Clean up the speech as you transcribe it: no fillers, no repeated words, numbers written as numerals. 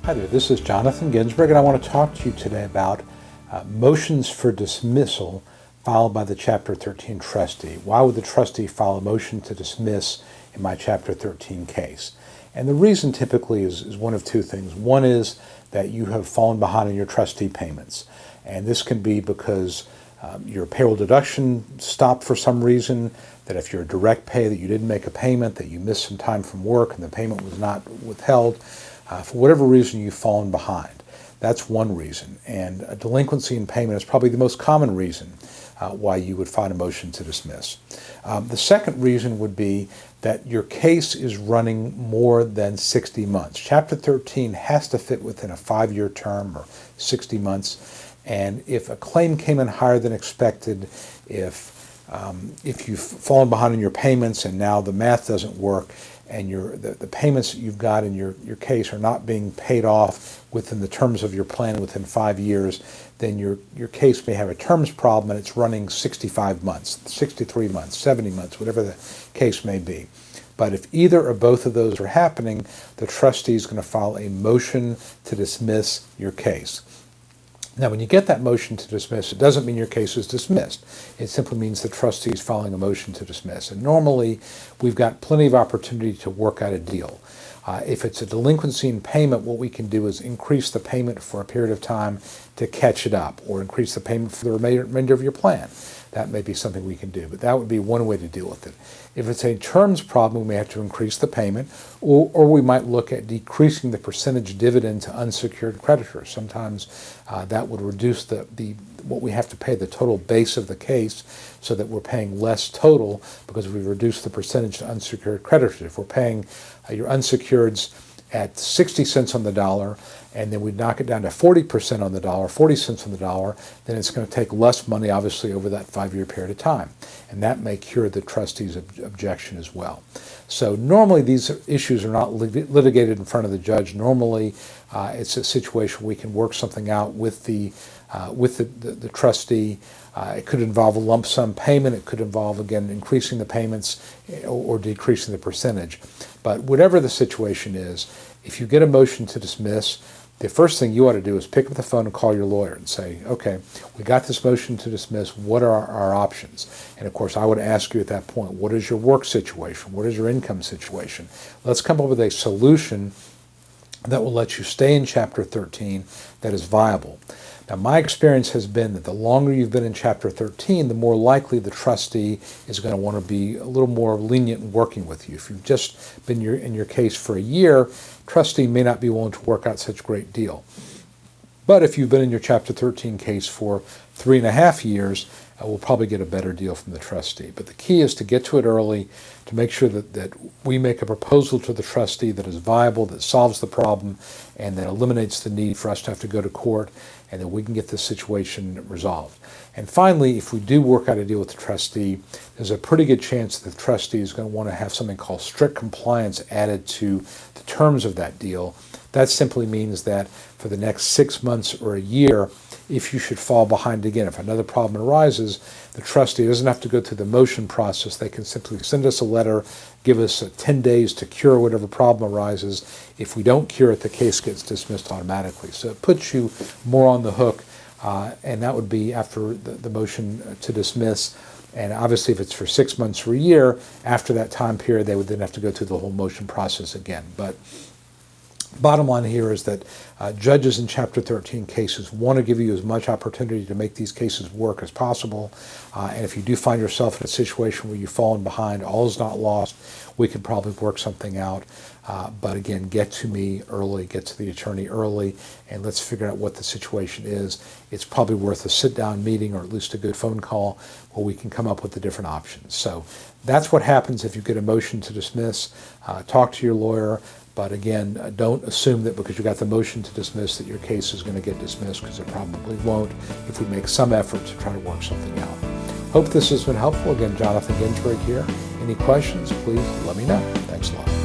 Hi there, this is Jonathan Ginsberg, and I want to talk to you today about motions for dismissal filed by the Chapter 13 trustee. Why would the trustee file a motion to dismiss in my Chapter 13 case? And the reason typically is one of two things. One is that you have fallen behind in your trustee payments, and this can be because your payroll deduction stopped for some reason, that if you're a direct pay that you didn't make a payment, that you missed some time from work and the payment was not withheld. For whatever reason, you've fallen behind. That's one reason. And a delinquency in payment is probably the most common reason why you would file a motion to dismiss. The second reason would be that your case is running more than 60 months. Chapter 13 has to fit within a 5-year term or 60 months. And if a claim came in higher than expected, if you've fallen behind in your payments and now the math doesn't work, and the payments that you've got in your case are not being paid off within the terms of your plan within 5 years, then your case may have a terms problem and it's running 65 months, 63 months, 70 months, whatever the case may be. But if either or both of those are happening, the trustee is going to file a motion to dismiss your case. Now, when you get that motion to dismiss, it doesn't mean your case is dismissed. It simply means the trustee is filing a motion to dismiss. And normally, we've got plenty of opportunity to work out a deal. If it's a delinquency in payment, what we can do is increase the payment for a period of time to catch it up, or increase the payment for the remainder of your plan. That may be something we can do, but that would be one way to deal with it. If it's a terms problem, we may have to increase the payment, or we might look at decreasing the percentage dividend to unsecured creditors. Sometimes that would reduce what we have to pay, the total base of the case, so that we're paying less total because we reduce the percentage to unsecured creditors. If we're paying your unsecureds at 60 cents on the dollar, and then we knock it down to 40% on the dollar, 40 cents on the dollar, then it's going to take less money, obviously, over that 5-year period of time. And that may cure the trustee's objection as well. So normally these issues are not litigated in front of the judge. Normally it's a situation we can work something out with the trustee. It could involve a lump sum payment. It could involve, again, increasing the payments or decreasing the percentage. But whatever the situation is, if you get a motion to dismiss, the first thing you ought to do is pick up the phone and call your lawyer and say, okay, we got this motion to dismiss. What are our options? And of course, I would ask you at that point, what is your work situation? What is your income situation? Let's come up with a solution that will let you stay in Chapter 13 that is viable. Now, my experience has been that the longer you've been in Chapter 13, the more likely the trustee is going to want to be a little more lenient in working with you. If you've just been in your case for a year, trustee may not be willing to work out such a great deal. But if you've been in your Chapter 13 case for 3.5 years, we'll probably get a better deal from the trustee. But the key is to get to it early, to make sure that we make a proposal to the trustee that is viable, that solves the problem, and that eliminates the need for us to have to go to court, and that we can get this situation resolved. And finally, if we do work out a deal with the trustee, there's a pretty good chance that the trustee is going to want to have something called strict compliance added to the terms of that deal. That simply means that for the next 6 months or a year, if you should fall behind again, if another problem arises, the trustee doesn't have to go through the motion process. They can simply send us a letter, give us 10 days to cure whatever problem arises. If we don't cure it, the case gets dismissed automatically. So it puts you more on the hook, and that would be after the motion to dismiss. And obviously, if it's for 6 months or a year, after that time period, they would then have to go through the whole motion process again. But bottom line here is that judges in Chapter 13 cases want to give you as much opportunity to make these cases work as possible. And if you do find yourself in a situation where you've fallen behind, all is not lost. We could probably work something out. But again, get to me early, get to the attorney early, and let's figure out what the situation is. It's probably worth a sit-down meeting or at least a good phone call where we can come up with the different options. So that's what happens if you get a motion to dismiss. Talk to your lawyer. But again, don't assume that because you got the motion to dismiss that your case is going to get dismissed, because it probably won't if we make some effort to try to work something out. Hope this has been helpful. Again, Jonathan Ginsberg here. Any questions, please let me know. Thanks a lot.